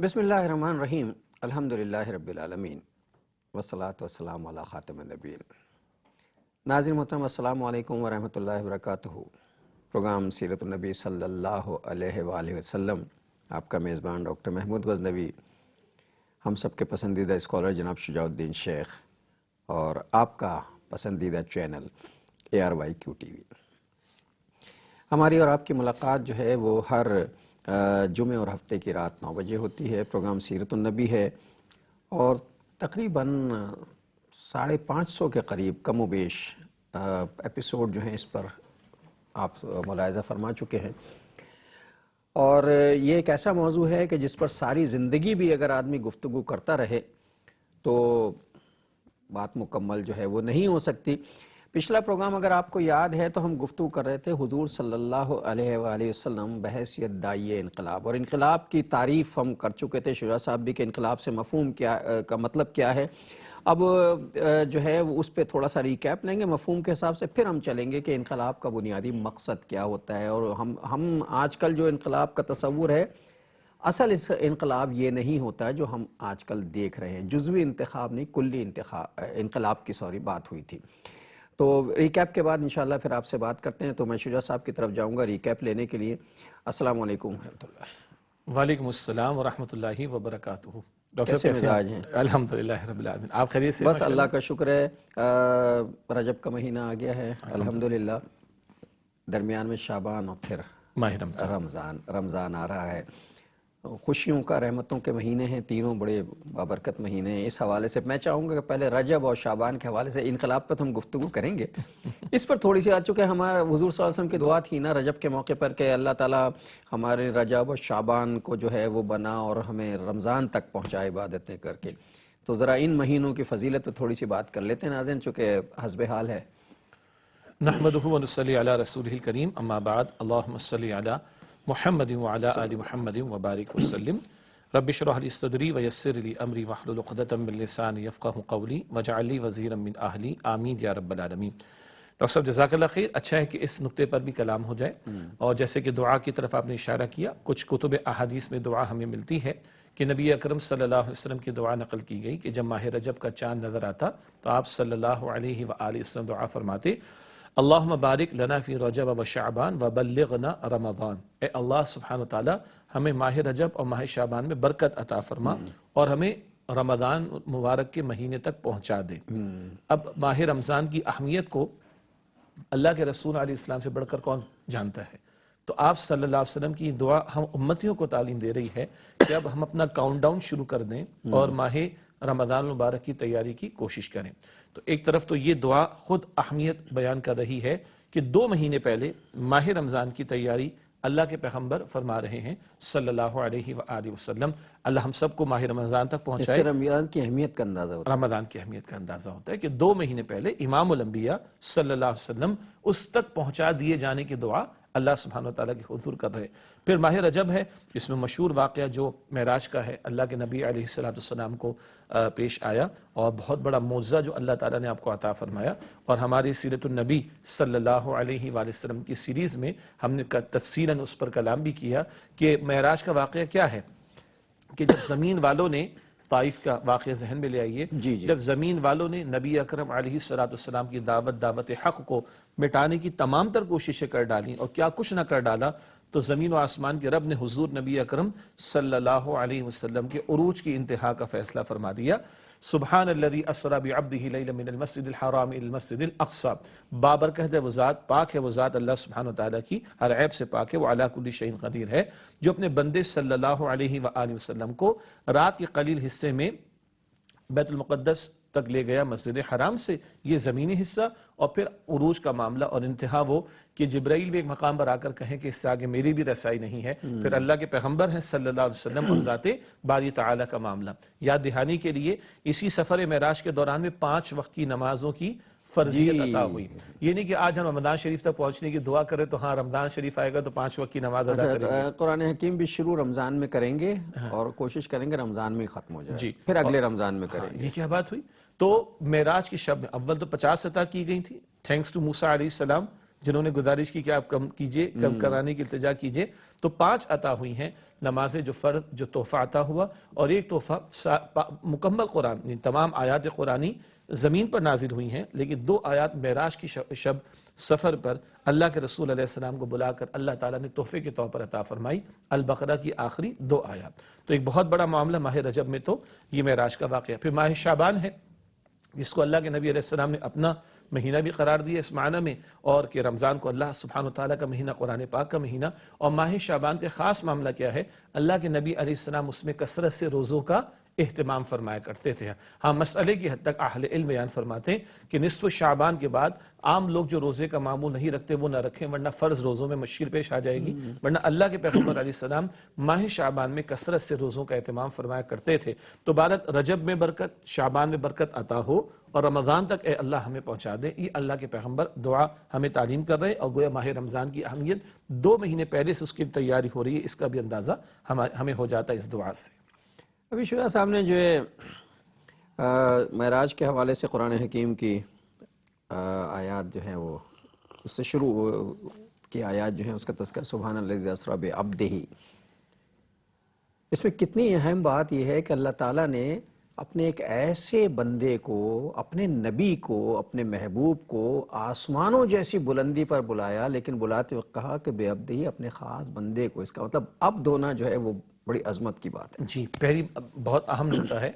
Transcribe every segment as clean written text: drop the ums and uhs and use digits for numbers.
بسم اللہ الرحمن الرحیم الحمدللہ رب العالمین والصلاة والسلام علی خاتم النبیین۔ ناظرین محترم السلام علیکم ورحمۃ اللہ وبرکاتہ۔ پروگرام سیرت النبی صلی اللہ علیہ وآلہ وسلم، آپ کا میزبان ڈاکٹر محمود غزنوی، ہم سب کے پسندیدہ اسکالر جناب شجاع الدین شیخ اور آپ کا پسندیدہ چینل ARYQ TV۔ ہماری اور آپ کی ملاقات جو ہے وہ ہر جمعے اور ہفتے کی رات 9 بجے ہوتی ہے۔ پروگرام سیرت النبی ہے اور تقریباً 550 کے قریب کم و بیش ایپیسوڈ جو ہیں اس پر آپ ملاحظہ فرما چکے ہیں، اور یہ ایک ایسا موضوع ہے کہ جس پر ساری زندگی بھی اگر آدمی گفتگو کرتا رہے تو بات مکمل جو ہے وہ نہیں ہو سکتی۔ پچھلا پروگرام اگر آپ کو یاد ہے تو ہم گفتگو کر رہے تھے حضور صلی اللہ علیہ وآلہ وسلم بحیثیت داعیہ انقلاب، اور انقلاب کی تعریف ہم کر چکے تھے شجاع صاحب بھی کہ انقلاب سے مفہوم کیا کا مطلب کیا ہے۔ اب جو ہے وہ اس پہ تھوڑا سا ریکیپ لیں گے مفہوم کے حساب سے، پھر ہم چلیں گے کہ انقلاب کا بنیادی مقصد کیا ہوتا ہے۔ اور ہم آج کل جو انقلاب کا تصور ہے، اصل اس انقلاب یہ نہیں ہوتا ہے جو ہم آج کل دیکھ رہے ہیں، جزوی انتخاب نہیں، کلی انقلاب کی بات ہوئی تھی۔ تو ریکیپ کے بعد انشاءاللہ پھر آپ سے بات کرتے ہیں، تو میں شجاع صاحب کی طرف جاؤں گا ریکیپ لینے کے لیے۔ السلام علیکم ورحمۃ اللہ۔ وعلیکم السلام ورحمۃ اللہ وبرکاتہ۔ ڈاکٹر کیسے کیسے مزاج ہیں؟ الحمدللہ رب العالمین، آپ خیریت سے؟ بس اللہ کا شکر ہے، رجب کا مہینہ آ گیا ہے الحمدللہ، درمیان میں شعبان اور پھر ماہ رمضان آ رہا ہے۔ خوشیوں کا، رحمتوں کے مہینے ہیں، تینوں بڑے بابرکت مہینے ہیں۔ اس حوالے سے میں چاہوں گا کہ پہلے رجب اور شعبان کے حوالے سے، انقلاب پر تو ہم گفتگو کریں گے، اس پر تھوڑی سی آ چکے، ہمارا حضور صلی اللہ علیہ وسلم کی دعا تھی نا رجب کے موقع پر کہ اللہ تعالیٰ ہمارے رجب اور شعبان کو جو ہے وہ بنا اور ہمیں رمضان تک پہنچائے عبادتیں کر کے۔ تو ذرا ان مہینوں کی فضیلت پہ تھوڑی سی بات کر لیتے ہیں ناظرین، چونکہ حسب حال ہے۔ نحمدہ ونصلی علی رسولہ الکریم، اما بعد، اللہم صلی علی محمد وعلی آل محمد وبارک وسلم۔ رب اشرح لی صدری ویسر لی امری واحلل عقدۃ من لسانی یفقہوا قولی واجعل لی وزیرا من اہلی، آمین یا رب العالمین۔ ڈاکٹر صاحب جزاک اللہ خیر، اچھا ہے کہ اس نقطے پر بھی کلام ہو جائے، اور جیسے کہ دعا کی طرف آپ نے اشارہ کیا، کچھ کتب احادیث میں دعا ہمیں ملتی ہے کہ نبی اکرم صلی اللہ علیہ وسلم کی دعا نقل کی گئی کہ جب ماہ رجب کا چاند نظر آتا تو آپ صلی اللہ علیہ وآلہ وسلم دعا فرماتے، اللہم بارک لنا فی رجب و شعبان وبلغنا رمضان۔ اے اللہ سبحانہ وتعالی ہمیں ماہ رجب اور ماہ شعبان میں برکت عطا فرما اور ہمیں رمضان مبارک کے مہینے تک پہنچا دے۔ اب ماہ رمضان کی اہمیت کو اللہ کے رسول علیہ السلام سے بڑھ کر کون جانتا ہے؟ تو آپ صلی اللہ علیہ وسلم کی دعا ہم امتیوں کو تعلیم دے رہی ہے کہ اب ہم اپنا کاؤنٹ ڈاؤن شروع کر دیں اور ماہ رمضان مبارک کی تیاری کی کوشش کریں۔ تو ایک طرف تو یہ دعا خود اہمیت بیان کر رہی ہے کہ 2 مہینے پہلے ماہ رمضان کی تیاری اللہ کے پیغمبر فرما رہے ہیں صلی اللہ علیہ وآلہ وسلم۔ اللہ ہم سب کو ماہ رمضان تک پہنچائے۔ اس سے رمضان کی اہمیت کا اندازہ ہوتا ہے، رمضان کی اہمیت کا اندازہ ہوتا ہے کہ 2 مہینے پہلے امام الانبیاء صلی اللہ علیہ وسلم اس تک پہنچا دیے جانے کی دعا اللہ سبحانہ وتعالیٰ کی حضور کر رہے۔ پھر ماہ رجب ہے، اس میں مشہور واقعہ جو معراج کا ہے، اللہ کے نبی علیہ السلام کو پیش آیا اور بہت بڑا معجزہ جو اللہ تعالیٰ نے آپ کو عطا فرمایا، اور ہماری سیرت النبی صلی اللہ علیہ وآلہ وسلم کی سیریز میں ہم نے تفصیلاً اس پر کلام بھی کیا کہ معراج کا واقعہ کیا ہے، کہ جب زمین والوں نے، طائف کا واقعہ ذہن میں لے آئیے، جب زمین والوں نے نبی اکرم علیہ السلام کی دعوت حق کو مٹانے کی تمام تر کوششیں کر ڈالیں اور کیا کچھ نہ کر ڈالا، تو زمین و آسمان کے رب نے حضور نبی اکرم صلی اللہ علیہ وسلم کے عروج کی انتہا کا فیصلہ فرما دیا۔ سبحان الذی اسری بعبدہ لیلا من المسجد الحرام الی المسجد الاقصی، بابرکت ہے وہ ذات، پاک ہے وہ ذات اللہ سبحانہ وتعالیٰ کی، ہر عیب سے پاک ہے، وہ علی کل شیء قدیر ہے، جو اپنے بندے صلی اللہ علیہ وآلہ وسلم کو رات کے قلیل حصے میں بیت المقدس تک لے گیا، مسجد حرام سے یہ زمینی حصہ، اور پھر عروج کا معاملہ اور انتہا وہ کہ جبرائیل بھی ایک مقام پر آ کر کہیں کہ اس سے آگے میری بھی رسائی نہیں ہے، پھر اللہ کے پیغمبر ہیں صلی اللہ علیہ وسلم اور ذات باری تعالیٰ کا معاملہ۔ یاد دہانی کے لیے اسی سفر معراج کے دوران میں 5 وقت کی نمازوں کی فرضیت عطا ہوئی۔ یہ نہیں کہ آج ہم رمضان شریف تک پہنچنے کی دعا کریں تو ہاں رمضان شریف آئے گا تو 5 وقت کی نماز ادا کریں گے۔ قرآن حکیم بھی شروع رمضان میں کریں گے اور کوشش کریں گے رمضان میں ختم ہو جائے، پھر اگلے رمضان میں کریں گے۔ یہ کیا بات ہوئی؟ تو معراج کی شب میں اول تو 50 عطا کی گئی تھی، تھینکس ٹو موسیٰ علیہ السلام، جنہوں نے گزارش کی کہ آپ کم کیجئے، کم کرانے کی التجا کیجئے، تو 5 عطا ہوئی ہیں نمازیں جو فرض جو تحفہ عطا ہوا، اور ایک تحفہ مکمل قرآن یعنی تمام آیات قرآنی زمین پر نازل ہوئی ہیں، لیکن 2 آیات معراج کی شب سفر پر اللہ کے رسول علیہ السلام کو بلا کر اللہ تعالیٰ نے تحفے کے طور پر عطا فرمائی، البقرہ کی آخری 2 آیات۔ تو ایک بہت بڑا معاملہ ماہ رجب میں تو یہ معراج کا واقعہ۔ پھر ماہ شعبان ہے، جس کو اللہ کے نبی علیہ السلام نے اپنا مہینہ بھی قرار دیا اس معنی میں، اور کہ رمضان کو اللہ سبحانہ وتعالیٰ کا مہینہ، قرآن پاک کا مہینہ۔ اور ماہ شعبان کے خاص معاملہ کیا ہے؟ اللہ کے نبی علیہ السلام اس میں کثرت سے روزوں کا اہتمام فرمایا کرتے تھے۔ ہاں مسئلے کی حد تک اہل علم بیان فرماتے ہیں کہ نصف شعبان کے بعد عام لوگ جو روزے کا معمول نہیں رکھتے وہ نہ رکھیں، ورنہ فرض روزوں میں مشکل پیش آ جائے گی، ورنہ اللہ کے پیغمبر علیہ السلام ماہ شعبان میں کثرت سے روزوں کا اہتمام فرمایا کرتے تھے۔ تو بارت رجب میں برکت، شعبان میں برکت عطا ہو، اور رمضان تک اے اللہ ہمیں پہنچا دے، یہ اللہ کے پیغمبر دعا ہمیں تعلیم کر رہے ہیں، اور گویا ماہ رمضان کی اہمیت 2 مہینے پہلے سے اس کی تیاری ہو رہی ہے، اس کا بھی اندازہ ہمیں ہو جاتا ہے اس دعا سے۔ ابھی شجاع صاحب نے جو ہے معراج کے حوالے سے قرآن حکیم کی آیات جو ہیں وہ اس سے شروع کی آیات جو ہیں اس کا تذکرہ سبحان الذی اسری بعبدہ، اس میں کتنی اہم بات یہ ہے کہ اللہ تعالیٰ نے اپنے ایک ایسے بندے کو، اپنے نبی کو، اپنے محبوب کو آسمانوں جیسی بلندی پر بلایا، لیکن بلاتے وقت کہا کہ بے عبدہ، اپنے خاص بندے کو۔ اس کا مطلب عبد ہونا جو ہے وہ بڑی عظمت کی بات ہے۔ جی، پہلی بہت اہم نقطہ ہے۔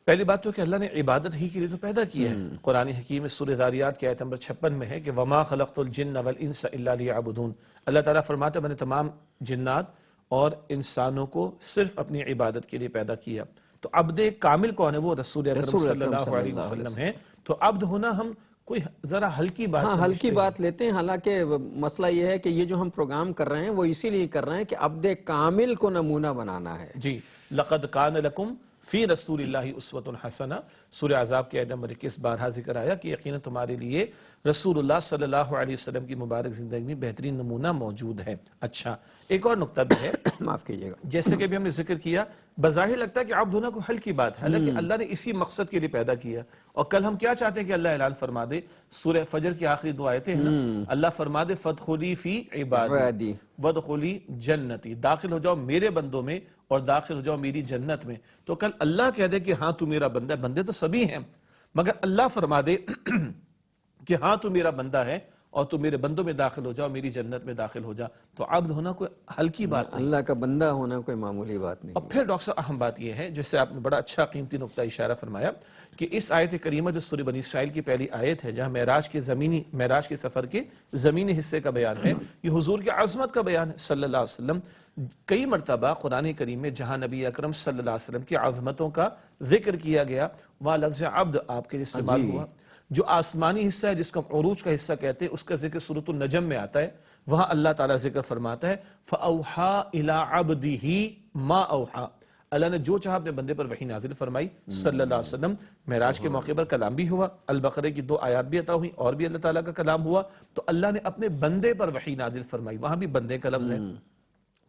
پہلی بات تو کہ اللہ نے عبادت ہی کے لیے تو پیدا کیا ہے۔ قرآن حکیم میں سورہ ذاریات کی آیت نمبر 56 میں ہے کہ وَمَا خَلَقْتُ الْجِنَّ وَالْإِنسَ إِلَّا لِيَعْبُدُونَ۔ اللہ تعالیٰ فرماتا ہے میں نے تمام جنات اور انسانوں کو صرف اپنی عبادت کے لیے پیدا کیا۔ تو عبد کامل کون ہے؟ وہ رسول اکرم صلی اللہ علیہ وسلم ہے۔ تو عبد ہونا ہم کوئی ذرا ہلکی بات ہاں سمجھتے ہلکی ہیں۔ بات لیتے ہیں، حالانکہ مسئلہ یہ ہے کہ یہ جو ہم پروگرام کر رہے ہیں وہ اسی لیے کر رہے ہیں کہ عبد کامل کو نمونہ بنانا ہے۔ جی، لقد کان لکم فی رسول اللہ اسوۃ حسنہ، سورہ احزاب کی آیت نمبر 21 بارہا ذکر آیا کہ یقیناً تمہارے لیے رسول اللہ صلی اللہ علیہ وسلم کی مبارک زندگی میں بہترین نمونہ موجود ہے۔ اچھا، ایک اور نقطہ بھی ہے، معاف کیجیے گا، جیسے کہ ابھی ہم نے ذکر کیا، بظاہر لگتا ہے کہ عبد ہونا کوئی ہلکی بات ہے، حالانکہ اللہ نے اسی مقصد کے لیے پیدا کیا۔ اور کل ہم کیا چاہتے ہیں کہ اللہ اعلان فرما دے، سورہ فجر کی آخری 2 آیتیں ہیں نا، اللہ فرما دے فَادْخُلِي فِي عِبَادِي وَادْخُلِي جَنَّتِي، داخل ہو جاؤ میرے بندوں میں اور داخل ہو جاؤ میری جنت میں۔ تو کل اللہ کہہ دے کہ ہاں تو میرا بندہ ہے، بندے تو سبھی ہیں، مگر اللہ فرما دے کہ ہاں تو میرا بندہ ہے اور تو میرے بندوں میں داخل ہو جاؤ، میری جنت میں داخل ہو جا۔ تو عبد ہونا کوئی ہلکی بات نہیں، اللہ کا بندہ ہونا کوئی معمولی بات نہیں۔ اور پھر ڈاکٹر صاحب اہم بات یہ ہے، جیسے آپ نے بڑا اچھا قیمتی نقطہ اشارہ فرمایا کہ اس آیت کریمہ جو سورہ بنی اسرائیل کی پہلی آیت ہے، جہاں معراج کے سفر کے زمینی حصے کا بیان ہے، یہ حضور کی عظمت کا بیان ہے صلی اللہ علیہ وسلم۔ کئی مرتبہ قرآن کریم میں جہاں نبی اکرم صلی اللہ علیہ وسلم کی عظمتوں کا ذکر کیا گیا، وہاں لفظ عبد آپ کے لیے استعمال ہوا۔ جو آسمانی حصہ ہے جس کو عروج کا حصہ کہتے ہیں، اس کا ذکر سورۃ النجم میں آتا ہے، وہاں اللہ تعالیٰ ذکر فرماتا ہے فَأَوْحَا إِلَىٰ عَبْدِهِ مَا أَوْحَا، اللہ نے جو چاہا اپنے بندے پر وحی نازل فرمائی صلی اللہ علیہ وسلم۔ معراج کے موقع پر کلام بھی ہوا، البقرہ کی 2 آیات بھی عطا ہوئی، اور بھی اللہ تعالیٰ کا کلام ہوا، تو اللہ نے اپنے بندے پر وحی نازل فرمائی، وہاں بھی بندے کا لفظ ہے۔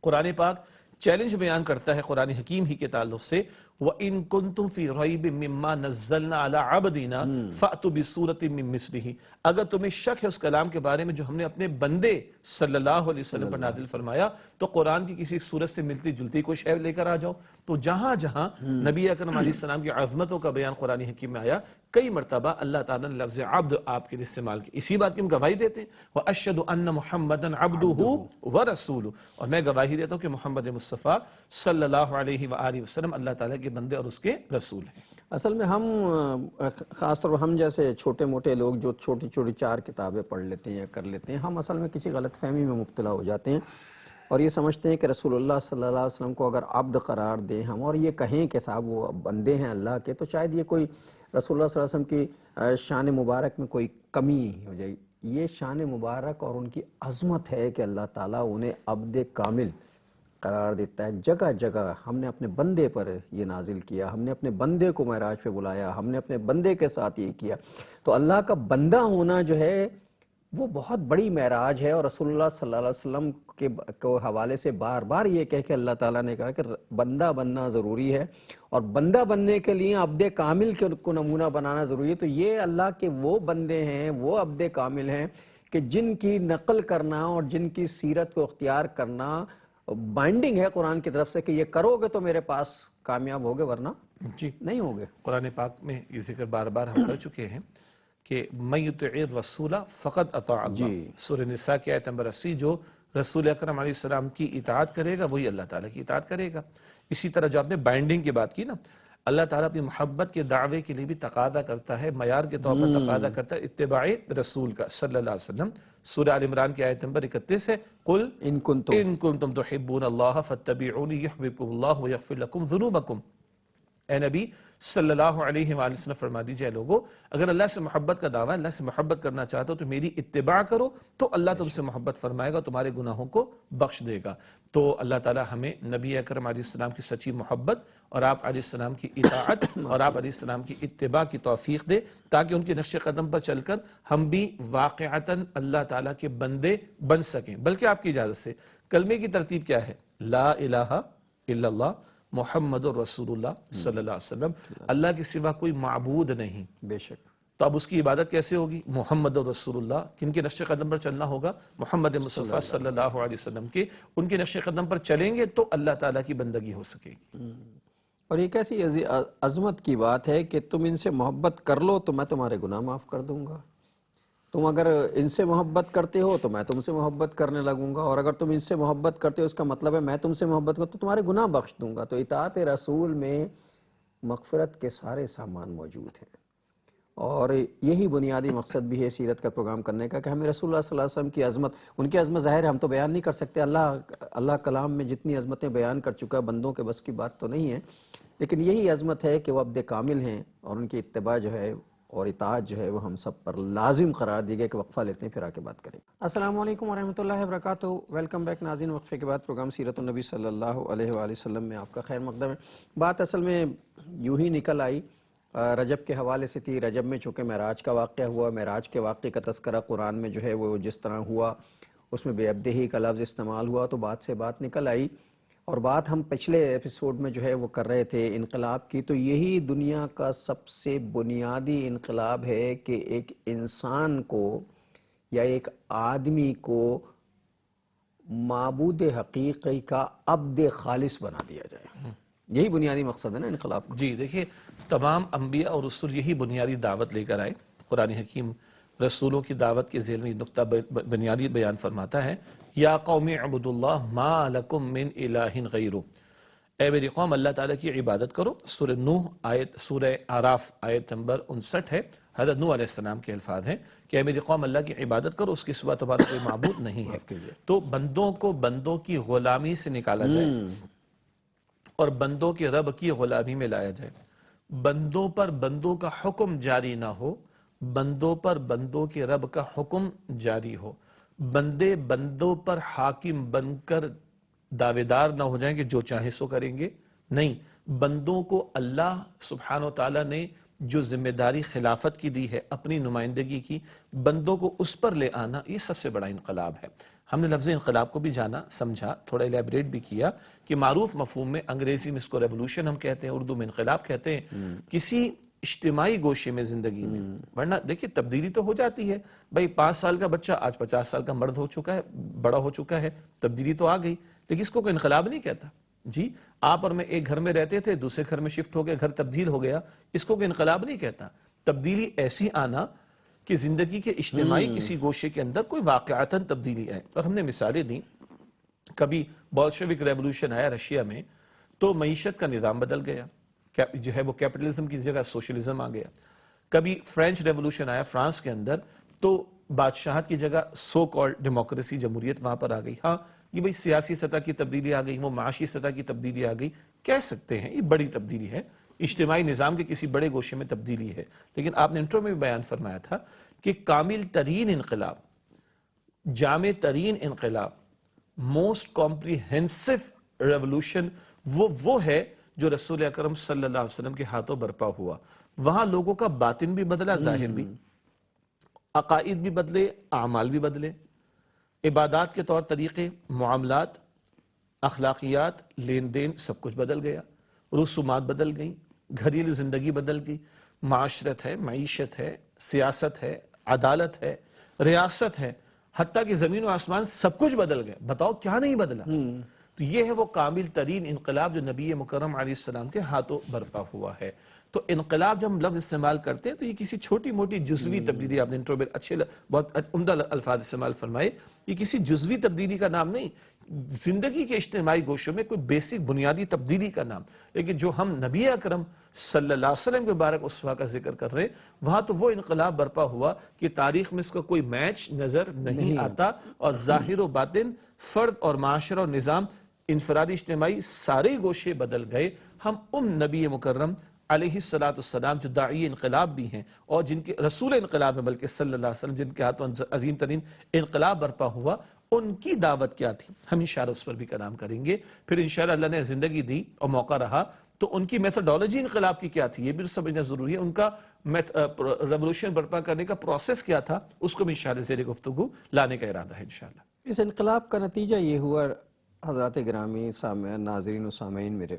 قرآن پاک چیلنج بیان کرتا ہے قرآن حکیم ہی کے تعلق سے، وَإِن كُنتُمْ فِي رَيْبٍ مِّمَّا نَزَّلْنَا عَلَىٰ عَبْدِنَا فَأْتُوا بِسُورَةٍ مِّن مِّثْلِهِ، اگر تمہیں شک ہے اس کلام کے بارے میں جو ہم نے اپنے بندے صلی اللہ علیہ وسلم پر نازل فرمایا، تو قرآن کی کسی صورت سے ملتی جلتی کوئی شے لے کر آ جاؤ۔ تو جہاں جہاں نبی اکرم علیہ السلام کی عظمتوں کا بیان قرآن حکیم میں آیا، کئی مرتبہ اللہ تعالیٰ نے لفظ عبد آپ کے لیے استعمال کیا۔ اسی بات کی ہم گواہی دیتے ہیں، وَأَشْهَدُ أَنَّ مُحَمَّدًا عَبْدُهُ وَرَسُولُهُ، اور میں گواہی دیتا ہوں کہ محمد مصطفیٰ صلی اللہ علیہ وآلہ وسلم اللہ تعالیٰ کے بندے اور اس کے رسول ہیں۔ اصل میں ہم خاص طور پر ہم جیسے چھوٹے موٹے لوگ جو چھوٹی چھوٹی 4 کتابیں پڑھ لیتے ہیں یا کر لیتے ہیں، ہم اصل میں کسی غلط فہمی میں مبتلا ہو جاتے ہیں اور یہ سمجھتے ہیں کہ رسول اللہ صلی اللہ علیہ وسلم کو اگر عبد قرار دیں ہم اور یہ کہیں کہ صاحب وہ بندے ہیں اللہ کے، تو شاید یہ کوئی رسول اللہ صلی اللہ علیہ وسلم کی شان مبارک میں کوئی کمی ہو جائے۔ یہ شان مبارک اور ان کی عظمت ہے کہ اللہ تعالیٰ انہیں عبد کامل قرار دیتا ہے۔ جگہ جگہ ہم نے اپنے بندے پر یہ نازل کیا، ہم نے اپنے بندے کو معراج پہ بلایا، ہم نے اپنے بندے کے ساتھ یہ کیا۔ تو اللہ کا بندہ ہونا جو ہے وہ بہت بڑی معراج ہے، اور رسول اللہ صلی اللہ علیہ وسلم کے حوالے سے بار بار یہ کہہ کے اللہ تعالیٰ نے کہا کہ بندہ بننا ضروری ہے، اور بندہ بننے کے لیے عبد کامل کو نمونہ بنانا ضروری ہے۔ تو یہ اللہ کے وہ بندے ہیں، وہ عبد کامل ہیں کہ جن کی نقل کرنا اور جن کی سیرت کو اختیار کرنا بائنڈنگ ہے قرآن کی طرف سے کہ یہ کرو گے تو میرے پاس کامیاب ہوگے ورنہ جی نہیں ہوگے. قرآن پاک میں یہ ذکر بار بار ہم کر چکے ہیں کہ من یطع الرسول فقد اطاع اللہ. سورہ نساء کی آیت نمبر 80، جو رسول اکرم علیہ السلام کی اطاعت کرے گا وہی اللہ تعالیٰ کی اطاعت کرے گا. اسی طرح جو آپ نے بائنڈنگ کی بات کی نا، اللہ تعالیٰ اپنی محبت کے دعوے کے لیے بھی تقاضا کرتا ہے، معیار کے طور پر تقاضا کرتا ہے اتباع رسول کا صلی اللہ علیہ وسلم. سورہ آل عمران کی آیت نمبر 31 ہے، قل ان کنتم تحبون اللہ فاتبعونی یحببکم اللہ ویغفر لکم ذنوبکم. اے نبی صلی اللہ علیہ وآلہ وسلم فرما دیجئے لوگو، اگر اللہ سے محبت کا دعویٰ، اللہ سے محبت کرنا چاہتے ہو تو میری اتباع کرو، تو اللہ تم سے محبت فرمائے گا، تمہارے گناہوں کو بخش دے گا. تو اللہ تعالی ہمیں نبی اکرم علیہ السلام کی سچی محبت اور آپ علیہ السلام کی اطاعت اور آپ علیہ السلام کی اتباع کی توفیق دے، تاکہ ان کے نقش قدم پر چل کر ہم بھی واقعتاً اللہ تعالیٰ کے بندے بن سکیں. بلکہ آپ کی اجازت سے کلمے کی ترتیب کیا ہے؟ لا الہ الا اللہ محمد الرسول اللہ صلی اللہ علیہ وسلم. اللہ کے سوا کوئی معبود نہیں. بے شک. تو اب اس کی عبادت کیسے ہوگی؟ محمد الرسول اللہ. کن کے نقش قدم پر چلنا ہوگا؟ محمد مصطفیٰ صلی اللہ علیہ وسلم کے. ان کے نقش قدم پر چلیں گے تو اللہ تعالیٰ کی بندگی ہو سکے گی. اور یہ کیسی عظمت کی بات ہے کہ تم ان سے محبت کر لو تو میں تمہارے گناہ معاف کر دوں گا. تم اگر ان سے محبت کرتے ہو تو میں تم سے محبت کرنے لگوں گا، اور اگر تم ان سے محبت کرتے ہو اس کا مطلب ہے میں تم سے محبت کرتا ہوں تو تمہارے گناہ بخش دوں گا. تو اطاعت رسول میں مغفرت کے سارے سامان موجود ہیں، اور یہی بنیادی مقصد بھی ہے سیرت کا پروگرام کرنے کا کہ ہمیں رسول اللہ صلی اللہ علیہ وسلم کی عظمت، ان کی عظمت ظاہر ہے ہم تو بیان نہیں کر سکتے، اللہ کلام میں جتنی عظمتیں بیان کر چکا ہے بندوں کے بس کی بات تو نہیں ہے، لیکن یہی عظمت ہے کہ وہ عبد کامل ہیں اور ان کی اتباع جو ہے اور اطاعت جو ہے وہ ہم سب پر لازم قرار دی گئی. کہ وقفہ لیتے ہیں پھر آ کے بات کریں. السلام علیکم ورحمۃ اللہ وبرکاتہ. ویلکم بیک ناظرین. وقفے کے بعد پروگرام سیرت النبی صلی اللہ علیہ وآلہ وسلم میں آپ کا خیر مقدم ہے. بات اصل میں یوں ہی نکل آئی، رجب کے حوالے سے تھی. رجب میں چونکہ معراج کا واقعہ ہوا، معراج کے واقعے کا تذکرہ قرآن میں جو ہے وہ جس طرح ہوا اس میں بے عبدہی کا لفظ استعمال ہوا، تو بات سے بات نکل آئی. اور بات ہم پچھلے ایپیسوڈ میں جو ہے وہ کر رہے تھے انقلاب کی. تو یہی دنیا کا سب سے بنیادی انقلاب ہے کہ ایک انسان کو یا ایک آدمی کو معبود حقیقی کا عبد خالص بنا دیا جائے. یہی بنیادی مقصد ہے نا انقلاب کا. جی دیکھیے، تمام انبیاء اور رسول یہی بنیادی دعوت لے کر آئے. قرآن حکیم رسولوں کی دعوت کے ذیل میں نقطہ بنیادی بیان فرماتا ہے، یا قوم اعبدوا اللہ ما لکم من الہ غیرہ. اے میری قوم اللہ تعالیٰ کی عبادت کرو. سورہ نوح سورہ اعراف آیت نمبر 59 ہے. حضرت نوح علیہ السلام کے الفاظ ہیں کہ اے میری قوم اللہ کی عبادت کرو، اس کے سوا تمہارا کوئی معبود نہیں ہے. تو بندوں کو بندوں کی غلامی سے نکالا جائے اور بندوں کے رب کی غلامی میں لایا جائے. بندوں پر بندوں کا حکم جاری نہ ہو، بندوں پر بندوں کے رب کا حکم جاری ہو. بندے بندوں پر حاکم بن کر دعوے دار نہ ہو جائیں کہ جو چاہیں سو کریں گے. نہیں، بندوں کو اللہ سبحانہ و تعالیٰ نے جو ذمہ داری خلافت کی دی ہے، اپنی نمائندگی کی، بندوں کو اس پر لے آنا، یہ سب سے بڑا انقلاب ہے. ہم نے لفظ انقلاب کو بھی جانا سمجھا، تھوڑا الیبریٹ بھی کیا کہ معروف مفہوم میں انگریزی میں اس کو ریولوشن ہم کہتے ہیں، اردو میں انقلاب کہتے ہیں، کسی اجتماعی گوشے میں زندگی میں. ورنہ دیکھیے تبدیلی تو ہو جاتی ہے بھائی، 5 سال کا بچہ آج 50 سال کا مرد ہو چکا ہے، بڑا ہو چکا ہے، تبدیلی تو آ گئی، لیکن اس کو کوئی انقلاب نہیں کہتا. جی آپ اور میں ایک گھر میں رہتے تھے، دوسرے گھر میں شفٹ ہو گئے، گھر تبدیل ہو گیا، اس کو کوئی انقلاب نہیں کہتا. تبدیلی ایسی آنا کہ زندگی کے اجتماعی کسی گوشے کے اندر کوئی واقعتاً تبدیلی آئے. اور ہم نے مثالیں دیں، کبھی بولشوک ریولوشن آیا رشیا میں تو معیشت کا نظام بدل گیا، جو ہے وہ کیپٹلزم کی جگہ سوشلزم آ گیا. کبھی فرینچ ریولوشن آیا فرانس کے اندر تو بادشاہت کی جگہ سو کال ڈیموکریسی، جمہوریت وہاں پر آ گئی. ہاں یہ بھئی سیاسی سطح کی تبدیلی آ گئی، وہ معاشی سطح کی تبدیلی آ گئی، کہہ سکتے ہیں یہ بڑی تبدیلی ہے، اجتماعی نظام کے کسی بڑے گوشے میں تبدیلی ہے. لیکن آپ نے انٹرو میں بھی بیان فرمایا تھا کہ کامل ترین انقلاب، جامع ترین انقلاب، موسٹ کمپریہنسو ریولوشن وہ ہے جو رسول اکرم صلی اللہ علیہ وسلم کے ہاتھوں برپا ہوا. وہاں لوگوں کا باطن بھی بدلا، ظاہر بھی، عقائد بھی بدلے، اعمال بھی بدلے، عبادات کے طور طریقے، معاملات، اخلاقیات، لین دین، سب کچھ بدل گیا. رسومات بدل گئیں، گھریلو زندگی بدل گئی، معاشرت ہے، معیشت ہے، سیاست ہے، عدالت ہے، ریاست ہے، حتیٰ کہ زمین و آسمان سب کچھ بدل گئے، بتاؤ کیا نہیں بدلا؟ تو یہ ہے وہ کامل ترین انقلاب جو نبی مکرم علیہ السلام کے ہاتھوں برپا ہوا ہے۔ تو انقلاب جب ہم لفظ استعمال کرتے ہیں تو یہ کسی چھوٹی موٹی جزوی تبدیلی، آپ نے انٹرو میں اچھے بہت عمدہ الفاظ استعمال فرمائے، یہ کسی جزوی تبدیلی کا نام نہیں، زندگی کے اجتماعی گوشوں میں کوئی بیسک بنیادی تبدیلی کا نام۔ لیکن جو ہم نبی اکرم صلی اللہ علیہ وسلم کے مبارک اسوہ کا ذکر کر رہے ہیں، وہاں تو وہ انقلاب برپا ہوا کہ تاریخ میں اس کا کوئی میچ نظر نہیں آتا، اور ظاہر و باطن، فرد اور معاشرہ اور نظام، انفرادی اجتماعی سارے گوشے بدل گئے۔ ہم نبی مکرم علیہ السلام جو داعی انقلاب بھی ہیں اور جن کے رسول انقلاب ہے، بلکہ صلی اللہ علیہ وسلم جن کے ہاتھوں عظیم ترین انقلاب برپا ہوا، ان کی دعوت کیا تھی، ہم انشاءاللہ اس پر بھی کلام کریں گے۔ پھر انشاءاللہ اللہ نے زندگی دی اور موقع رہا تو ان کی میتھڈالوجی انقلاب کی کیا تھی یہ بھی سمجھنا ضروری ہے، ان کا ریولوشن برپا کرنے کا پروسیس کیا تھا، اس کو بھی انشاءاللہ زیر گفتگو لانے کا ارادہ ہے انشاءاللہ۔ اس انقلاب کا نتیجہ یہ ہوا حضرات گرامی ناظرین و سامعین میرے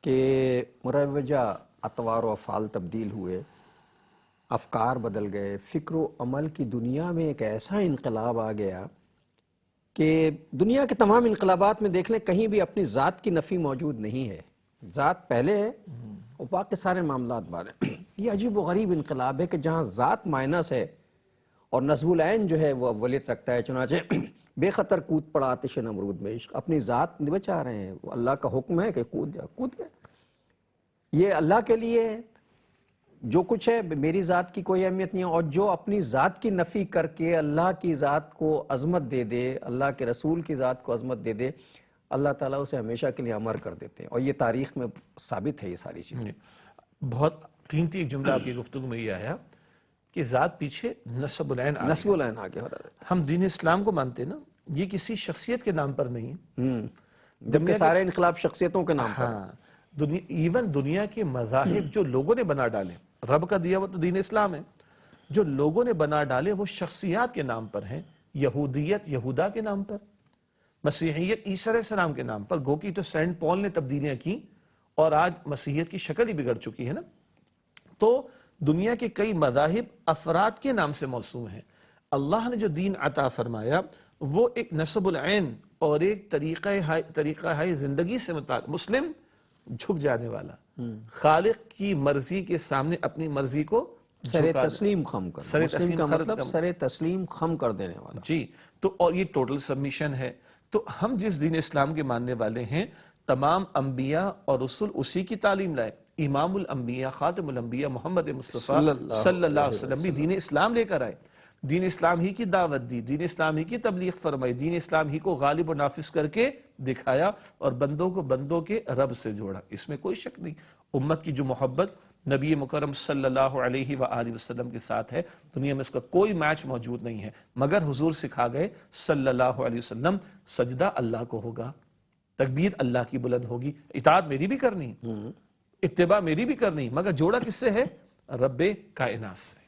کہ مروجہ اطوار و افعال تبدیل ہوئے، افکار بدل گئے، فکر و عمل کی دنیا میں ایک ایسا انقلاب آ گیا کہ دنیا کے تمام انقلابات میں دیکھ لیں کہیں بھی اپنی ذات کی نفی موجود نہیں ہے، ذات پہلے ہے اور باقی سارے معاملات بعد ہیں۔ یہ عجیب و غریب انقلاب ہے کہ جہاں ذات مائنس ہے اور نصب العین جو ہے وہ اولیت رکھتا ہے، چنانچہ بے خطر کود پڑا آتش نمرود میں، عشق اپنی ذات نہیں بچا رہے ہیں، وہ اللہ کا حکم ہے کہ کود جا، کود گئے۔ یہ اللہ کے لیے جو کچھ ہے میری ذات کی کوئی اہمیت نہیں ہے، اور جو اپنی ذات کی نفی کر کے اللہ کی ذات کو عظمت دے دے، اللہ کے رسول کی ذات کو عظمت دے دے، اللہ تعالیٰ اسے ہمیشہ کے لیے امر کر دیتے ہیں، اور یہ تاریخ میں ثابت ہے یہ ساری چیزیں۔ بہت قیمتی ایک جملہ آپ کی گفتگو میں یہ آیا کہ ذات پیچھے نسب العین آ نسب العین آگے ہو رہا ہے، ہم دین اسلام کو مانتے نا، یہ کسی شخصیت کے نام پر نہیں ہے، جبکہ سارے انقلاب شخصیتوں کے نام پر۔ ہاں، ایون دنیا کے مذاہب جو لوگوں نے بنا ڈالے، رب کا دیا وہ تو دین اسلام ہے، جو لوگوں نے بنا ڈالے وہ شخصیات کے نام پر ہیں، یہودیت یہودا کے نام پر، مسیحیت عیسیٰ علیہ السلام کے نام پر، گو کی تو سینٹ پال نے تبدیلیاں کی اور آج مسیحیت کی شکل ہی بگڑ چکی ہے نا۔ تو دنیا کے کئی مذاہب افراد کے نام سے موسوم ہیں، اللہ نے جو دین عطا فرمایا وہ ایک نسب العین اور ایک طریقہ ہے زندگی سے متعلق، مسلم جھک جانے والا، خالق کی مرضی کے سامنے اپنی مرضی کو سر تسلیم خم کرنا، مسلم کا مطلب سر تسلیم خم کر دینے والا۔ جی، تو اور یہ ٹوٹل سبمیشن ہے۔ تو ہم جس دین اسلام کے ماننے والے ہیں، تمام انبیاء اور رسول اسی کی تعلیم لائے، امام الانبیاء خاتم الانبیاء محمد مصطفیٰ صلی اللہ علیہ وسلم بھی دین اسلام لے کر آئے، دین اسلام ہی کی دعوت دی، دین اسلام ہی کی تبلیغ فرمائی، دین اسلام ہی کو غالب و نافذ کر کے دکھایا اور بندوں کو بندوں کے رب سے جوڑا، اس میں کوئی شک نہیں۔ امت کی جو محبت نبی مکرم صلی اللہ علیہ وآلہ وسلم کے ساتھ ہے، دنیا میں اس کا کوئی میچ موجود نہیں ہے، مگر حضور سکھا گئے صلی اللہ علیہ وسلم، سجدہ اللہ کو ہوگا، تکبیر اللہ کی بلند ہوگی، اطاعت میری بھی کرنی، اتباع میری بھی کرنی، مگر جوڑا کس سے ہے؟ رب کائنات سے۔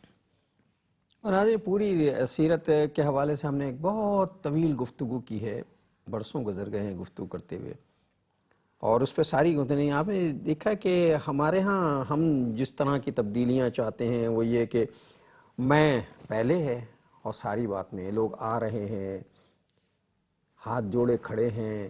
اور آج پوری سیرت کے حوالے سے ہم نے ایک بہت طویل گفتگو کی ہے، برسوں گزر گئے ہیں گفتگو کرتے ہوئے، اور اس پہ ساری نہیں، آپ نے دیکھا کہ ہمارے ہاں ہم جس طرح کی تبدیلیاں چاہتے ہیں وہ یہ کہ میں پہلے ہے اور ساری بات میں لوگ آ رہے ہیں، ہاتھ جوڑے کھڑے ہیں۔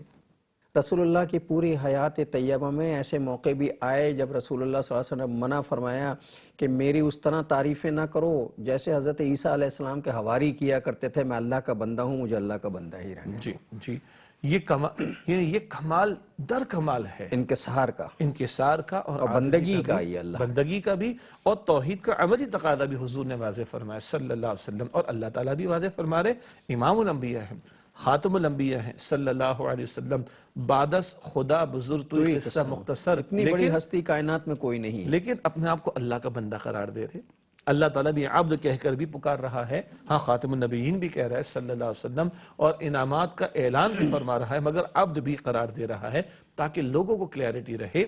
رسول اللہ کی پوری حیات طیبہ میں ایسے موقع بھی آئے جب رسول اللہ صلی اللہ علیہ وسلم نے منع فرمایا کہ میری اس طرح تعریفیں نہ کرو جیسے حضرت عیسیٰ علیہ السلام کے حواری کیا کرتے تھے، میں اللہ کا بندہ ہوں، مجھے اللہ کا بندہ ہی رہنا۔ جی جی، یہ کمال در کمال ہے انکسار کا اور بندگی کا، یہ اللہ بندگی کا بھی اور توحید کا عملی تقاضا بھی حضور نے واضح فرمایا صلی اللہ علیہ وسلم، اور اللہ تعالیٰ بھی واضح فرما رہے، امام الانبیاء ہیں، خاتم الانبیاء ہیں صلی اللہ علیہ وسلم، بعدس خدا بزرگ تو قصہ مختصر، اتنی بڑی ہستی کائنات میں کوئی نہیں، لیکن اپنے آپ کو اللہ کا بندہ قرار دے رہے، اللہ تعالیٰ بھی عبد کہہ کر بھی پکار رہا ہے، ہاں خاتم النبیین بھی کہہ رہا ہے صلی اللہ علیہ وسلم، اور انعامات کا اعلان بھی فرما رہا ہے، مگر عبد بھی قرار دے رہا ہے تاکہ لوگوں کو کلیئرٹی رہے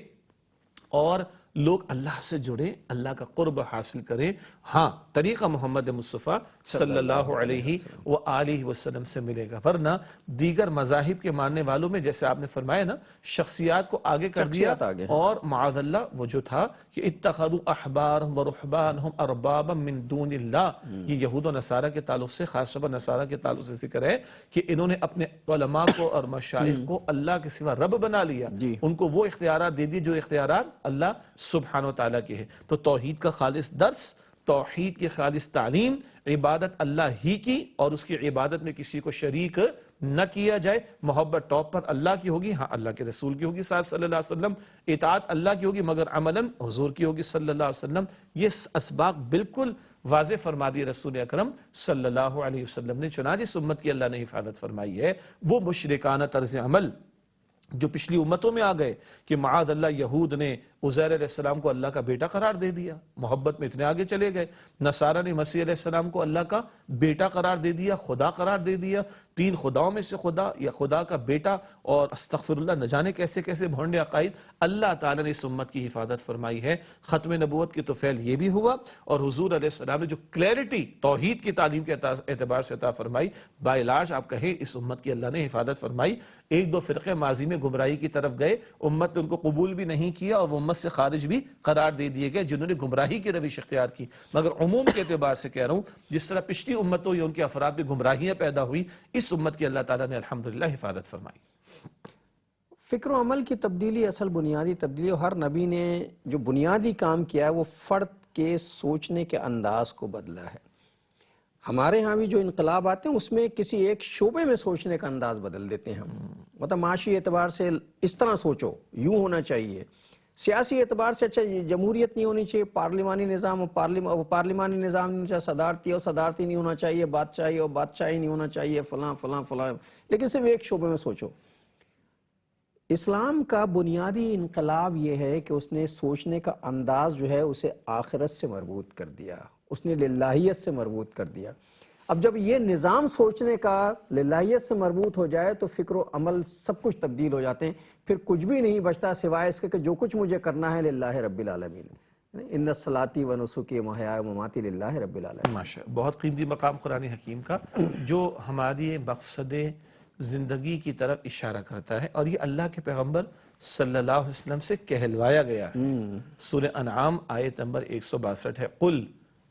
اور لوگ اللہ سے جڑیں، اللہ کا قرب حاصل کریں. ہاں طریقہ محمد مصطفیٰ صلی اللہ علیہ وآلہ وسلم سے ملے گا، ورنہ دیگر مذاہب کے ماننے والوں میں جیسے آپ نے فرمایا نا شخصیات کو آگے کر دیا، اور معاذ اللہ وہ جو تھا کہ اتخذوا احبارهم ورهبانهم اربابا من دون اللہ، یہ یہود و نصارہ کے تعلق سے، خاص طور پر نصارہ کے تعلق سے ذکر ہے کہ انہوں نے اپنے علماء کو اور مشائخ کو اللہ کے سوا رب بنا لیا، ان کو وہ اختیارات دے دی جو اختیارات اللہ سبحانہ و تعالیٰ کے ہیں. تو توحید کا خالص درس، توحید کی خالص تعلیم، عبادت اللہ ہی کی اور اس کی عبادت میں کسی کو شریک نہ کیا جائے. محبت ٹاپ پر اللہ کی ہوگی، ہاں اللہ کے رسول کی ہوگی صلی اللہ علیہ وسلم، اطاعت اللہ کی ہوگی مگر عملاً حضور کی ہوگی صلی اللہ علیہ وسلم. یہ اسباق بالکل واضح فرما دی رسول اکرم صلی اللہ علیہ وسلم نے. چنانچہ اس امت کی اللہ نے حفاظت فرمائی ہے وہ مشرکانہ طرز عمل جو پچھلی امتوں میں آ گئے کہ معاذ اللہ یہود نے عزیر علیہ السلام کو اللہ کا بیٹا قرار دے دیا، محبت میں اتنے آگے چلے گئے. نصارہ نے مسیح علیہ السلام کو اللہ کا بیٹا قرار دے دیا، خدا قرار دے دیا، تین خداؤں میں سے خدا یا خدا کا بیٹا، اور استغفر اللہ نہ جانے کیسے کیسے بھونڈے عقائد. اللہ تعالیٰ نے اس امت کی حفاظت فرمائی ہے. ختم نبوت کی تو فعل یہ بھی ہوا، اور حضور علیہ السلام نے جو کلیئرٹی توحید کی تعلیم کے اعتبار سے عطا فرمائی، باعلاج آپ کہیں اس امت کی اللہ نے حفاظت فرمائی. ایک دو فرقے ماضی میں گمراہی کی طرف گئے، امت نے ان کو قبول بھی نہیں کیا اور وہ امت سے خارج بھی قرار دے دیے گئے جنہوں نے گمراہی کی روش اختیار کی. مگر عموم کے اعتبار سے کہہ رہا ہوں جس طرح پچھلی امتوں یا ان کے افراد میں گمراہیاں پیدا ہوئی، اس امت کی اللہ تعالیٰ نے الحمدللہ حفاظت فرمائی. فکر و عمل کی تبدیلی اصل بنیادی تبدیلی، اور ہر نبی نے جو بنیادی کام کیا ہے وہ فرد کے سوچنے کے انداز کو بدلا ہے. ہمارے ہاں بھی جو انقلاب آتے ہیں اس میں کسی ایک شعبے میں سوچنے کا انداز بدل دیتے ہیں ہم. مطلب معاشی اعتبار سے اس طرح سوچو، یوں ہونا چاہیے. سیاسی اعتبار سے اچھا جمہوریت نہیں ہونی چاہیے، پارلیمانی نظام پارلیمانی نظام نہیں ہونا چاہیے، صدارتی اور صدارتی نہیں ہونا چاہیے، بادشاہی اور بادشاہی نہیں ہونا چاہیے، فلاں فلاں فلاں. لیکن صرف ایک شعبے میں سوچو. اسلام کا بنیادی انقلاب یہ ہے کہ اس نے سوچنے کا انداز جو ہے اسے آخرت سے مربوط کر دیا، اس نے للہیت سے مربوط کر دیا. اب جب یہ نظام سوچنے کا للہیت سے مربوط ہو جائے تو فکر و عمل سب کچھ تبدیل ہو جاتے ہیں. پھر کچھ بھی نہیں بچتا سوائے اس کے کہ جو کچھ مجھے کرنا ہے للہ رب العالمین. ان صلاتی و نسکی و محیاء و مماتی للہ رب العالمین. ماشاء اللہ، بہت قیمتی مقام قرآن حکیم کا جو ہماری مقصد زندگی کی طرف اشارہ کرتا ہے، اور یہ اللہ کے پیغمبر صلی اللہ علیہ وسلم سے کہلوایا گیا ہے. سورہ انعام آیت نمبر 162 ہے، قل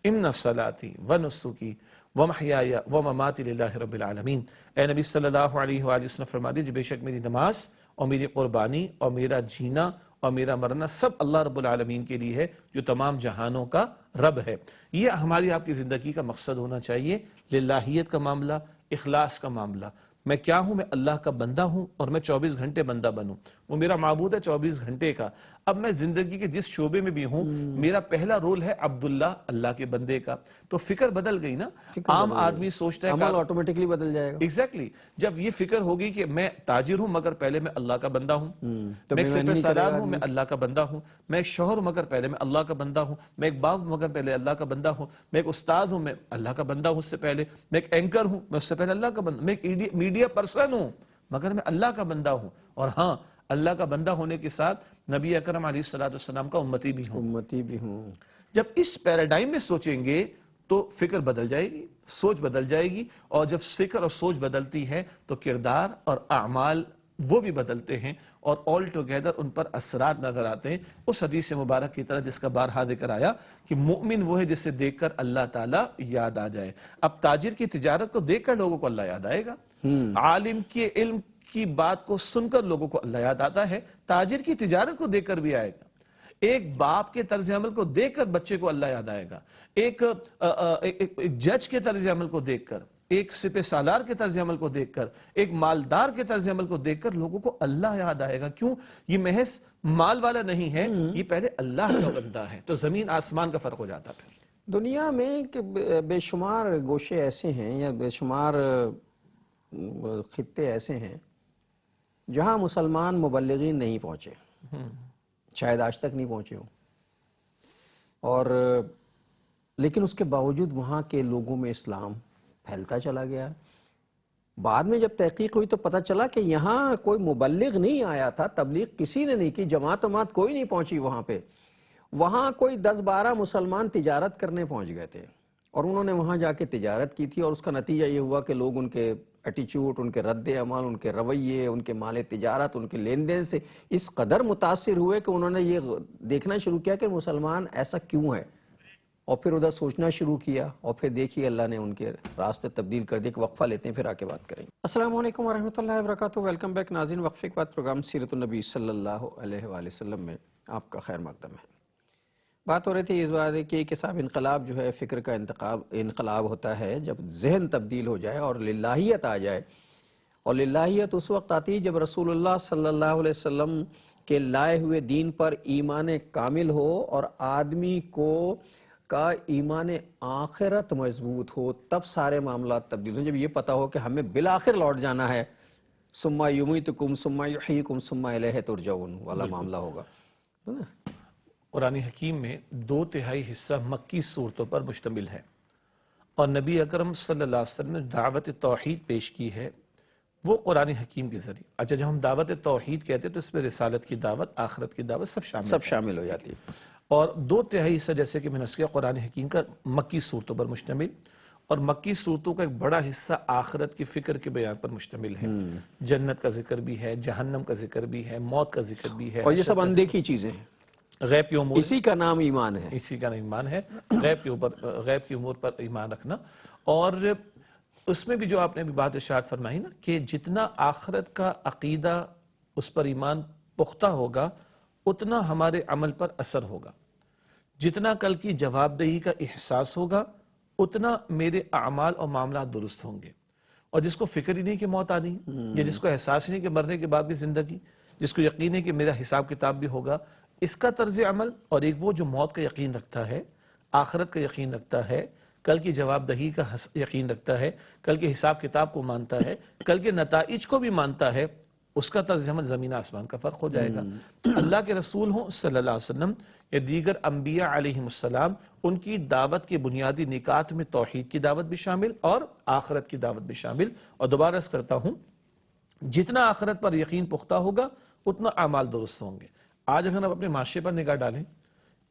ان صلاتی و نسکی ومحیائی ومماتی للہ رب العالمین. اے نبی صلی اللہ علیہ وآلہ وسلم فرما دیجئے بے شک میری نماز اور میری قربانی اور میرا جینا اور میرا مرنا سب اللہ رب العالمین کے لیے ہے جو تمام جہانوں کا رب ہے. یہ ہماری آپ کی زندگی کا مقصد ہونا چاہیے، للہیت کا معاملہ، اخلاص کا معاملہ. میں کیا ہوں؟ میں اللہ کا بندہ ہوں اور میں 24 گھنٹے بندہ بنوں. وہ میرا معبود ہے 24 گھنٹے کا. اب میں زندگی کے جس شعبے میں بھی ہوں میرا پہلا رول ہے عبداللہ، اللہ کے بندے کا. تو فکر بدل گئی نا. عام آدمی سوچتا ہے عمل آٹومیٹکلی بدل جائے گا. ایگزیکٹلی. جب یہ فکر ہوگی کہ میں تاجر ہوں مگر پہلے میں اللہ کا بندہ ہوں، میں ایک سپہ سالار ہوں میں اللہ کا بندہ ہوں، میں ایک شوہر ہوں مگر پہلے میں اللہ کا بندہ ہوں، میں ایک باپ مگر پہلے اللہ کا بندہ ہوں، میں ایک استاد ہوں میں اللہ کا بندہ ہوں اس سے پہلے، میں ایک اینکر ہوں میں اس سے پہلے اللہ کا بندہ، میں ایک میڈیا پرسن ہوں مگر میں اللہ کا بندہ ہوں. اور ہاں اللہ کا بندہ ہونے کے ساتھ نبی اکرم علیہ السلام کا امتی بھی ہوں. جب اس پیراڈائم میں سوچیں گے تو فکر بدل جائے گی، سوچ بدل جائے گی. اور جب فکر اور سوچ بدلتی ہے تو کردار اور اعمال وہ بھی بدلتے ہیں اور آل ٹوگیدر ان پر اثرات نظر آتے ہیں. اس حدیث مبارک کی طرح جس کا بارہا ذکر آیا کہ مومن وہ ہے جسے دیکھ کر اللہ تعالیٰ یاد آ جائے. اب تاجر کی تجارت کو دیکھ کر لوگوں کو اللہ یاد آئے گا، عالم کے علم کی بات کو سن کر لوگوں کو اللہ یاد آتا ہے، تاجر کی تجارت کو دیکھ کر بھی آئے گا. ایک باپ کے طرز عمل کو دیکھ کر بچے کو اللہ یاد آئے گا، ایک جج کے طرز عمل کو دیکھ کر، ایک سپہ سالار کے طرز عمل کو دیکھ کر، ایک مالدار کے طرز عمل کو دیکھ کر لوگوں کو اللہ یاد آئے گا. کیوں؟ یہ محض مال والا نہیں ہے، یہ پہلے اللہ کا بندہ ہے. تو زمین آسمان کا فرق ہو جاتا. پھر دنیا میں کہ بے شمار گوشے ایسے ہیں یا بے شمار خطے ایسے ہیں جہاں مسلمان مبلغین نہیں پہنچے، شاید آج تک نہیں پہنچے ہوں، اور لیکن اس کے باوجود وہاں کے لوگوں میں اسلام پھیلتا چلا گیا. بعد میں جب تحقیق ہوئی تو پتہ چلا کہ یہاں کوئی مبلغ نہیں آیا تھا، تبلیغ کسی نے نہیں کی، جماعت کوئی نہیں پہنچی وہاں پہ. وہاں کوئی 10-12 مسلمان تجارت کرنے پہنچ گئے تھے اور انہوں نے وہاں جا کے تجارت کی تھی، اور اس کا نتیجہ یہ ہوا کہ لوگ ان کے ایٹیچیوڈ، ان کے رد عمل، ان کے رویے، ان کے مال تجارت، ان کے لین دین سے اس قدر متاثر ہوئے کہ انہوں نے یہ دیکھنا شروع کیا کہ مسلمان ایسا کیوں ہے، اور پھر ادھر سوچنا شروع کیا، اور پھر دیکھیے اللہ نے ان کے راستے تبدیل کر دیے. کہ وقفہ لیتے ہیں پھر آ کے بات کریں گے. السلام علیکم ورحمۃ اللہ وبرکاتہ. ویلکم بیک ناظرین. وقفے کے بعد پروگرام سیرت النبی صلی اللہ علیہ وآلہ وسلم میں آپ کا خیر مقدم ہے. بات ہو رہی تھی اس بات کہ صاحب انقلاب جو ہے فکر کا انقلاب ہوتا ہے جب ذہن تبدیل ہو جائے اور للہیت آ جائے. اور للہیت اس وقت آتی ہے جب رسول اللہ صلی اللہ علیہ وسلم کے لائے ہوئے دین پر ایمان کامل ہو اور آدمی کا ایمان آخرت مضبوط ہو، تب سارے معاملات تبدیل ہوں. جب یہ پتا ہو کہ ہمیں بالآخر لوٹ جانا ہے، ثم یمیتکم ثم یحییکم ثم الیہ ترجعون والا معاملہ ہوگا. قرآن حکیم میں 2/3 حصہ مکی صورتوں پر مشتمل ہے، اور نبی اکرم صلی اللہ علیہ وسلم نے دعوت توحید پیش کی ہے وہ قرآن حکیم کے ذریعے. اچھا، جب ہم دعوت توحید کہتے ہیں تو اس میں رسالت کی دعوت، آخرت کی دعوت سب شامل ہو جاتی ہے. اور 2/3 حصہ جیسے کہ میں نے کیا قرآن حکیم کا مکی صورتوں پر مشتمل، اور مکی صورتوں کا ایک بڑا حصہ آخرت کی فکر کے بیان پر مشتمل ہے. جنت کا ذکر بھی ہے، جہنم کا ذکر بھی ہے، موت کا ذکر بھی ہے، اور یہ سب اندیکھی چیزیں ہیں. غیب کی امور، اسی کا نام ایمان ہے. اسی کا نام ایمان ہے. غیب کی امور پر ایمان رکھنا. اور اس میں بھی جو آپ نے بھی بات ارشاد فرمائی نا کہ جتنا آخرت کا عقیدہ اس پر ایمان پختہ ہوگا اتنا ہمارے عمل پر اثر ہوگا. جتنا کل کی جواب دہی کا احساس ہوگا اتنا میرے اعمال اور معاملات درست ہوں گے. اور جس کو فکر ہی نہیں کہ موت آنی، یا جس کو احساس ہی نہیں کہ مرنے کے بعد بھی زندگی، جس کو یقین ہے کہ میرا حساب کتاب بھی ہوگا، اس کا طرز عمل، اور ایک وہ جو موت کا یقین رکھتا ہے، آخرت کا یقین رکھتا ہے، کل کی جواب دہی کا یقین رکھتا ہے، کل کے حساب کتاب کو مانتا ہے، کل کے نتائج کو بھی مانتا ہے، اس کا طرز عمل زمین آسمان کا فرق ہو جائے گا. اللہ کے رسول ہوں صلی اللہ علیہ وسلم یا دیگر انبیاء علیہم السلام، ان کی دعوت کے بنیادی نکات میں توحید کی دعوت بھی شامل اور آخرت کی دعوت بھی شامل. اور دوبارہ عرض کرتا ہوں، جتنا آخرت پر یقین پختہ ہوگا اتنا اعمال درست ہوں گے. آج اگر ہم اپنے معاشرے پر نگاہ ڈالیں،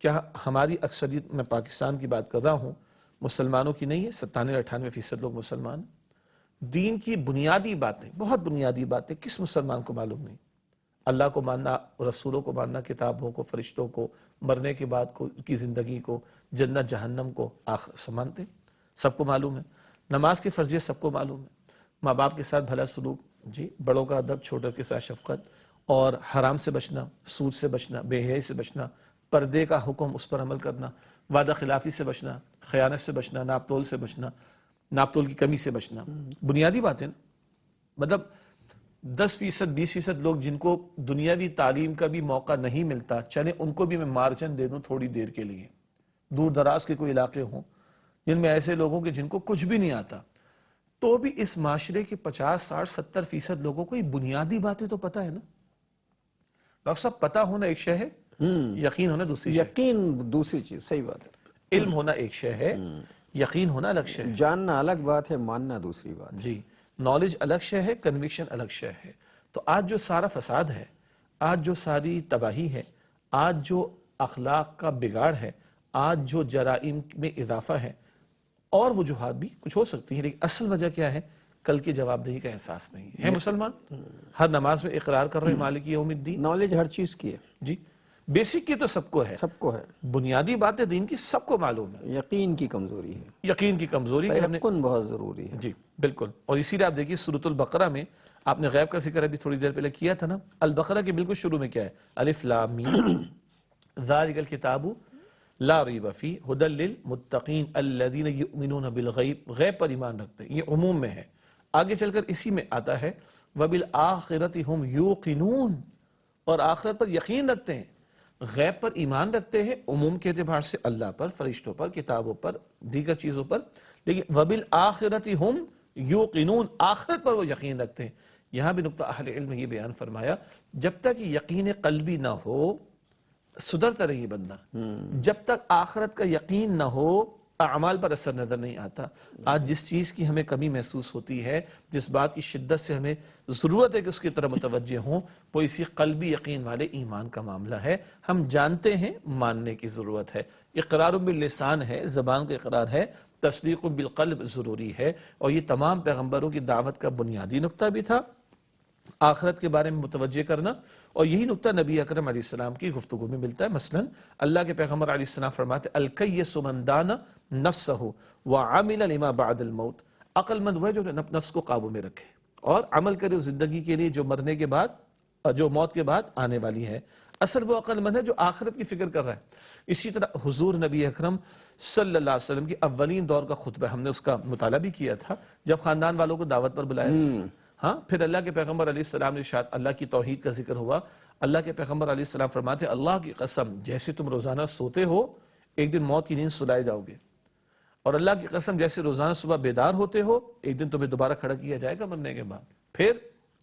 کیا ہماری اکثریت، میں پاکستان کی بات کر رہا ہوں، مسلمانوں کی نہیں ہے، 97-98% لوگ مسلمان. دین کی بنیادی باتیں، بہت بنیادی باتیں کس مسلمان کو معلوم نہیں؟ اللہ کو ماننا، رسولوں کو ماننا، کتابوں کو، فرشتوں کو، مرنے کے بعد کی زندگی کو، جنت جہنم کو، آخرت سے مانتے، سب کو معلوم ہے. نماز کی فرضیت سب کو معلوم ہے. ماں باپ کے ساتھ بھلا سلوک، جی، بڑوں کا ادب، چھوٹوں کے ساتھ شفقت، اور حرام سے بچنا، سود سے بچنا، بے حیائی سے بچنا، پردے کا حکم اس پر عمل کرنا، وعدہ خلافی سے بچنا، خیانت سے بچنا، ناپ تول سے بچنا، ناپ تول کی کمی سے بچنا. بنیادی باتیں نا. مطلب 10%، 20% لوگ جن کو دنیاوی تعلیم کا بھی موقع نہیں ملتا، چلے ان کو بھی میں مارجن دے دوں تھوڑی دیر کے لیے. دور دراز کے کوئی علاقے ہوں جن میں ایسے لوگوں کے جن کو کچھ بھی نہیں آتا، تو بھی اس معاشرے کے 50، 60، 70% لوگوں کو یہ بنیادی باتیں تو پتہ ہے نا. ڈاکٹر صاحب، پتہ ہونا ایک شے ہے، یقین ہونا دوسری شے. یقین دوسری چیز، صحیح بات ہے. علم ہونا ایک شے ہے، یقین ہونا الگ شے ہے. جاننا الگ بات ہے، ماننا دوسری بات. جی، نالج الگ شے ہے، کنوکشن الگ شے ہے. تو آج جو سارا فساد ہے، آج جو ساری تباہی ہے، آج جو اخلاق کا بگاڑ ہے، آج جو جرائم میں اضافہ ہے، اور وجوہات بھی کچھ ہو سکتی ہیں، لیکن اصل وجہ کیا ہے؟ کل کی جواب دہی کا احساس نہیں ہے. مسلمان ہر نماز میں اقرار کر رہے ہیں مالک یوم الدین. نالج ہر چیز کی ہے. جی، بیسک کی تو سب کو ہے، سب کو ہے. بنیادی باتیں دین کی سب کو معلوم ہے. یقین کی کمزوری ہے. یقین کی کمزوری کہ ہم نے، یقین بہت ضروری ہے. جی بالکل. اور اسی لیے آپ دیکھیے سورۃ البقرہ میں آپ نے غیب کا ذکر ابھی تھوڑی دیر پہلے کیا تھا نا. البقرہ کے بالکل شروع میں کیا ہے؟ الف لام میم ذالک الکتاب لا ریب فیہ ھدی للمتقین الذین یؤمنون بالغیب. غیب پر ایمان رکھتے ہیں، یہ عموم میں ہے. آگے چل کر اسی میں آتا ہے وبالآخرۃ ھم یوقنون، اور آخرت پر یقین رکھتے ہیں. غیب پر ایمان رکھتے ہیں عموم کے اعتبار سے، اللہ پر، فرشتوں پر، کتابوں پر، دیگر چیزوں پر، لیکن وبالآخرۃ ھم یوقنون، آخرت پر وہ یقین رکھتے ہیں. یہاں بھی نقطہ اہل علم نے یہ بیان فرمایا، جب تک یقین قلبی نہ ہو سدھرتا رہے بندہ. جب تک آخرت کا یقین نہ ہو اعمال پر اثر نظر نہیں آتا. آج جس چیز کی ہمیں کمی محسوس ہوتی ہے، جس بات کی شدت سے ہمیں ضرورت ہے کہ اس کی طرف متوجہ ہوں، وہ اسی قلبی یقین والے ایمان کا معاملہ ہے. ہم جانتے ہیں، ماننے کی ضرورت ہے. اقرار باللسان ہے، زبان کا اقرار ہے، تصدیق بالقلب ضروری ہے. اور یہ تمام پیغمبروں کی دعوت کا بنیادی نقطہ بھی تھا، آخرت کے بارے میں متوجہ کرنا. اور یہی نقطہ نبی اکرم علیہ السلام کی گفتگو میں ملتا ہے. مثلا اللہ کے پیغمبر علیہ السلام فرماتے الکیس من دان نفسہ وعمل لما بعد الموت. عقل مند وہ ہے جو نفس کو قابو میں رکھے اور عمل کرے اس زندگی کے لیے جو مرنے کے بعد، جو موت کے بعد آنے والی ہے. اصل وہ عقل مند ہے جو آخرت کی فکر کر رہا ہے. اسی طرح حضور نبی اکرم صلی اللہ علیہ وسلم کی اولین دور کا خطبہ، ہم نے اس کا مطالعہ بھی کیا تھا جب خاندان والوں کو دعوت پر بلایا تھا. ہاں، پھر اللہ کے پیغمبر علیہ السلام نے ارشاد، اللہ کی توحید کا ذکر ہوا. اللہ کے پیغمبر علیہ السلام فرماتے اللہ کی قسم جیسے تم روزانہ سوتے ہو ایک دن موت کی نیند سلائے جاؤ گے، اور اللہ کی قسم جیسے روزانہ صبح بیدار ہوتے ہو ایک دن تمہیں دوبارہ کھڑا کیا جائے گا مرنے کے بعد. پھر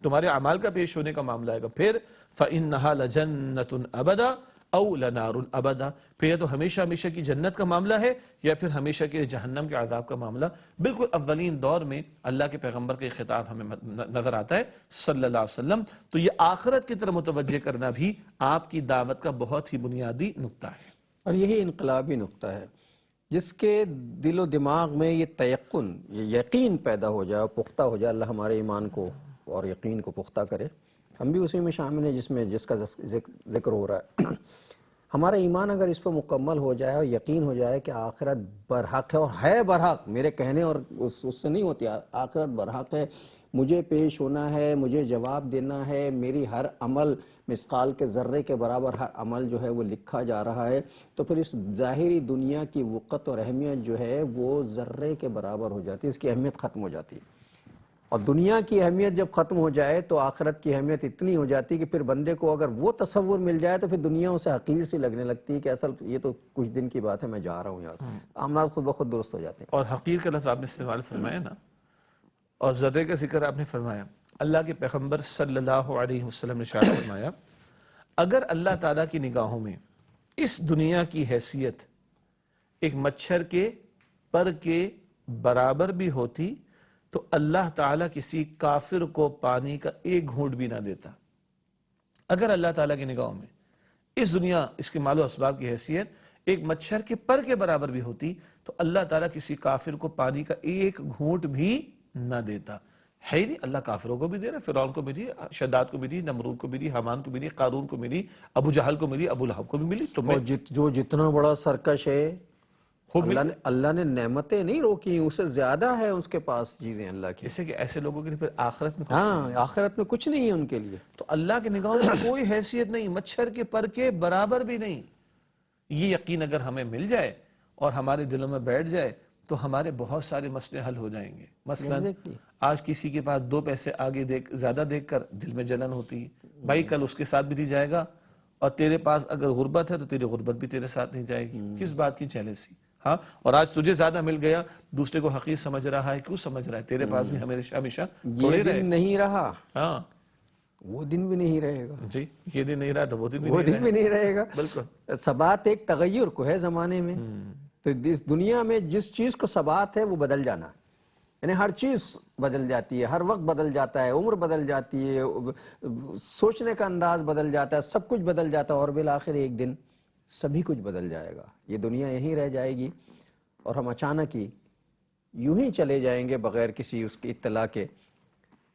تمہارے اعمال کا پیش ہونے کا معاملہ آئے گا. پھر فَإِنَّهَا لَجَنَّةٌ أَبَدًا او لنار ابدا. پھر یا تو ہمیشہ ہمیشہ کی جنت کا معاملہ ہے یا پھر ہمیشہ کے جہنم کے عذاب کا معاملہ. بالکل اولین دور میں اللہ کے پیغمبر کا خطاب ہمیں نظر آتا ہے صلی اللہ علیہ وسلم. تو یہ آخرت کی طرف متوجہ کرنا بھی آپ کی دعوت کا بہت ہی بنیادی نقطہ ہے، اور یہی انقلابی نقطہ ہے جس کے دل و دماغ میں یہ تیقن، یہ یقین پیدا ہو جائے، پختہ ہو جائے. اللہ ہمارے ایمان کو اور یقین کو پختہ کرے. ہم بھی اسی میں شامل ہیں جس کا ذکر ہو رہا ہے. ہمارا ایمان اگر اس پر مکمل ہو جائے اور یقین ہو جائے کہ آخرت برحق ہے، اور ہے برحق، میرے کہنے اور اس سے نہیں ہوتی، آخرت برحق ہے، مجھے پیش ہونا ہے، مجھے جواب دینا ہے، میری ہر عمل مثقال کے ذرے کے برابر ہر عمل جو ہے وہ لکھا جا رہا ہے. تو پھر اس ظاہری دنیا کی وقت اور اہمیت جو ہے وہ ذرے کے برابر ہو جاتی ہے، اس کی اہمیت ختم ہو جاتی ہے. اور دنیا کی اہمیت جب ختم ہو جائے تو آخرت کی اہمیت اتنی ہو جاتی ہے کہ پھر بندے کو اگر وہ تصور مل جائے تو پھر دنیا اسے حقیر سی لگنے لگتی ہے کہ اصل یہ تو کچھ دن کی بات ہے، میں جا رہا ہوں یہاں سے. معاملات خود بخود درست ہو جاتے ہیں. اور حقیر کا لفظ آپ نے استعمال فرمایا نا، اور ذرے کا ذکر آپ نے فرمایا. اللہ کے پیغمبر صلی اللہ علیہ وسلم نے ارشاد فرمایا اگر اللہ تعالیٰ کی نگاہوں میں اس دنیا کی حیثیت ایک مچھر کے پر کے برابر بھی ہوتی تو اللہ تعالیٰ کسی کافر کو پانی کا ایک گھونٹ بھی نہ دیتا. اگر اللہ تعالیٰ کی نگاہوں میں اس دنیا، اس کے مال و اسباب کی حیثیت ایک مچھر کے پر کے برابر بھی ہوتی تو اللہ تعالیٰ کسی کافر کو پانی کا ایک گھونٹ بھی نہ دیتا. ہے ہی نہیں. اللہ کافروں کو بھی دے رہا، فرعون کو بھی دی، شداد کو بھی دی، نمرود کو بھی دی، حامان کو بھی دی، قارون کو بھی دی، ابو جہل کو ملی، ابو لہب کو بھی ملی. اور جو جتنا بڑا سرکش ہے اللہ نے نعمتیں نہیں روکی، اسے زیادہ ہے اس کے پاس چیزیں اللہ کی. اس سے کہ ایسے لوگوں کے لیے پھر آخرت میں ہاں، آخرت میں کچھ نہیں ہے ان کے لیے. تو اللہ کے نگاہوں میں کوئی حیثیت نہیں، مچھر کے پر کے برابر بھی نہیں. یہ یقین اگر ہمیں مل جائے اور ہمارے دلوں میں بیٹھ جائے تو ہمارے بہت سارے مسئلے حل ہو جائیں گے. مثلا آج کسی کے پاس 2 پیسے آگے زیادہ دیکھ کر دل میں جلن ہوتی ہے، بھائی کل اس کے ساتھ بھی دی جائے گا، اور تیرے پاس اگر غربت ہے تو تیری غربت بھی تیرے ساتھ نہیں جائے گی. کس بات کی جیلسی؟ ہاں. اور آج تجھے زیادہ مل گیا، دوسرے کو حقیر سمجھ رہا ہے. کیوں سمجھ رہا ہے؟ تیرے پاس بھی ہمیشہ یہ دن نہیں رہا، ہاں وہ دن بھی نہیں رہے گا. جی، یہ دن نہیں رہا تو وہ دن بھی نہیں رہے گا. بالکل. ثبات ایک تغیر کو ہے زمانے میں. تو اس دنیا میں جس چیز کو ثبات ہے وہ بدل جانا ہے. یعنی ہر چیز بدل جاتی ہے، ہر وقت بدل جاتا ہے، عمر بدل جاتی ہے، سوچنے کا انداز بدل جاتا ہے، سب کچھ بدل جاتا ہے، اور بالآخر ایک دن سبھی کچھ بدل جائے گا. یہ دنیا یہیں رہ جائے گی اور ہم اچانک ہی یوں ہی چلے جائیں گے بغیر کسی اس کی اطلاع کے،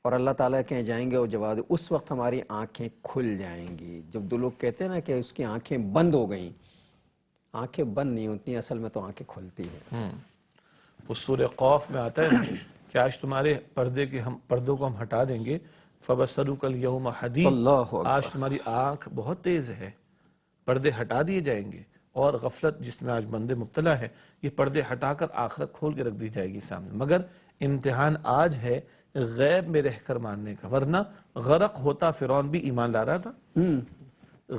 اور اللہ تعالیٰ کہیں جائیں گے اور جواب دے. اس وقت ہماری آنکھیں کھل جائیں گی. جب دو لوگ کہتے ہیں نا کہ اس کی آنکھیں بند ہو گئیں، آنکھیں بند نہیں ہوتی، اصل میں تو آنکھیں کھلتی ہیں. اس سورہ قوف میں آتا ہے کہ آج تمہارے پردوں کو ہم ہٹا دیں گے. فَبَصَرُكَ الْيَوْمَ حَدِيدٌ. آج تمہاری آنکھ بہت تیز ہے، پردے ہٹا دیے جائیں گے. اور غفلت جس میں آج بندے مبتلا ہے، یہ پردے ہٹا کر آخرت کھول کے رکھ دی جائے گی سامنے. مگر امتحان آج ہے غیب میں رہ کر ماننے کا. ورنہ غرق ہوتا فرعون بھی ایمان لا رہا تھا،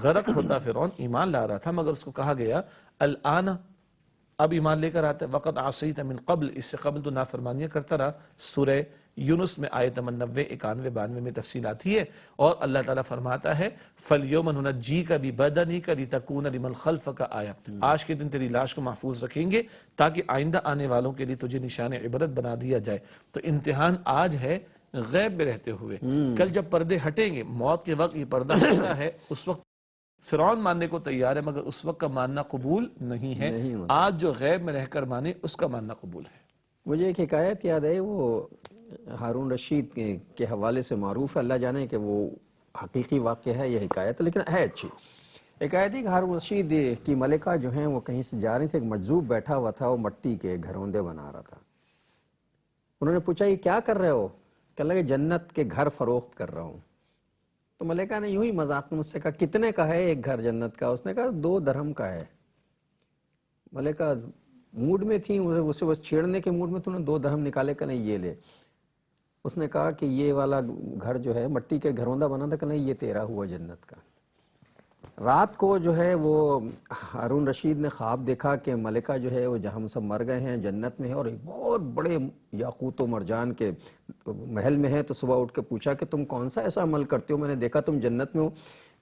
غرق ہوتا فرعون ایمان لا رہا تھا، مگر اس کو کہا گیا الآن اب ایمان لے کر آتا ہے. وقت عصیت من قبل، اس سے قبل تو نافرمانیاں کرتا رہا. سورہ یونس میں آیت 90 91 92 میں تفصیل آتی ہے. اور اللہ تعالیٰ فرماتا ہے فَالْيَوْمَ نُنَجِّيكَ بِبَدَنِكَ لِتَكُونَ لِمَنْ خَلْفَكَ آیَةً، آج کے دن تیری لاش کو محفوظ رکھیں گے تاکہ آئندہ آنے والوں کے لیے تجھے نشان عبرت بنا دیا جائے. تو امتحان آج ہے غیب میں رہتے ہوئے. کل جب پردے ہٹیں گے، موت کے وقت یہ پردہ ہٹتا ہے، اس وقت فرعون ماننے کو تیار ہے مگر اس وقت کا ماننا قبول نہیں ہے. نہیں ہوتا. آج جو غیب میں رہ کر مانے اس کا ماننا قبول ہے. مجھے ایک حکایت یاد ہے، وہ ہارون رشید کے حوالے سے معروف ہے، اللہ جانے کہ وہ حقیقی واقعہ ہے یہ حکایت، لیکن ہے اچھی حکایت ہے کہ ہارون رشید کی ملکہ جو ہیں وہ کہیں سے جا رہی تھے، ایک مجذوب بیٹھا ہوا تھا، وہ مٹی کے گھروندے بنا رہا تھا. انہوں نے پوچھا یہ کیا کر رہے ہو؟ کہنے لگے جنت کے گھر فروخت کر رہا ہوں. تو ملکہ نے یوں ہی مذاق میں مجھ سے کہا کتنے کا ہے ایک گھر جنت کا؟ اس نے کہا 2 درہم کا ہے. ملکہ موڈ میں تھی، اسے بس چھیڑنے کے موڈ میں، تو نے 2 درہم نکالے کہ نہیں یہ لے. اس نے کہا کہ یہ والا گھر جو ہے مٹی کے گھروندہ بنا تھا، کہ نہیں یہ تیرا ہوا جنت کا. رات کو جو ہے وہ ہارون رشید نے خواب دیکھا کہ ملکہ جو ہے وہ جہاں ہم سب مر گئے ہیں جنت میں ہے اور ایک بہت بڑے یاقوت و مرجان کے محل میں ہے. تو صبح اٹھ کے پوچھا کہ تم کون سا ایسا عمل کرتے ہو، میں نے دیکھا تم جنت میں ہو.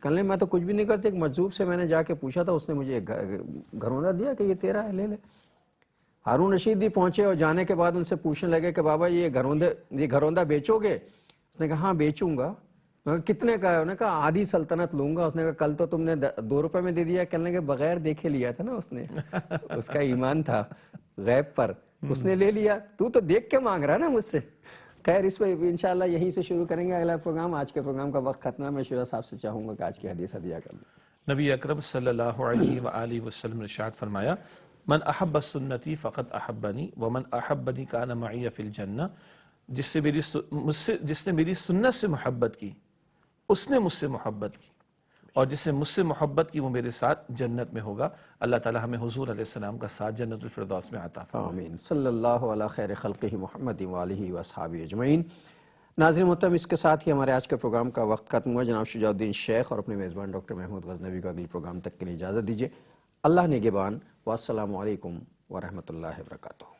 کہنے لگے میں تو کچھ بھی نہیں کرتے، ایک مجذوب سے میں نے جا کے پوچھا تھا، اس نے مجھے گھروندہ دیا کہ یہ تیرا ہے، لے لے. ہارون رشید بھی پہنچے اور جانے کے بعد ان سے پوچھنے لگے کہ بابا یہ گھروندہ بیچو گے؟ اس نے کہا ہاں بیچوں گا. کتنے کا ہے؟ انہوں نے کہا آدھی سلطنت لوں گا. اس نے کہا کل تو تم نے 2 روپے میں دے دیا. کہنے لگے بغیر دیکھے لیا تھا نا اس نے، اس کا ایمان تھا غیب پر، اس نے لے لیا، تو دیکھ کے مانگ رہا ہے نا مجھ سے. خیر اس پہ انشاءاللہ یہیں سے شروع کریں گے اگلا پروگرام. آج کے پروگرام کا وقت ختم ہے. میں شجاع صاحب سے چاہوں گا کہ آج کی حدیث ہدیہ کر دیں. نبی اکرم صلی اللہ علیہ وآلہ وسلم نے ارشاد فرمایا من احب سنتی فقط احبنی ومن احبنی کان معی فی الجنہ، جس نے میری سنت سے محبت کی اس نے مجھ سے محبت کی، اور جس نے مجھ سے محبت کی وہ میرے ساتھ جنت میں ہوگا. اللہ تعالی ہمیں حضور علیہ السلام کا ساتھ جنت الفردوس میں عطا فرمائے. آمین. صلی اللہ علی خیر خلقہ محمد وآلہ واصحابہ اجمعین. ناظرین محترم، اس کے ساتھ ہی ہمارے آج کے پروگرام کا وقت ختم ہوا. جناب شجاع الدین شیخ اور اپنے میزبان ڈاکٹر محمود غزنوی کو اگلی پروگرام تک کے لیے اجازت دیجیے. اللہ نگہبان، والسلام علیکم ورحمۃ اللہ وبرکاتہ.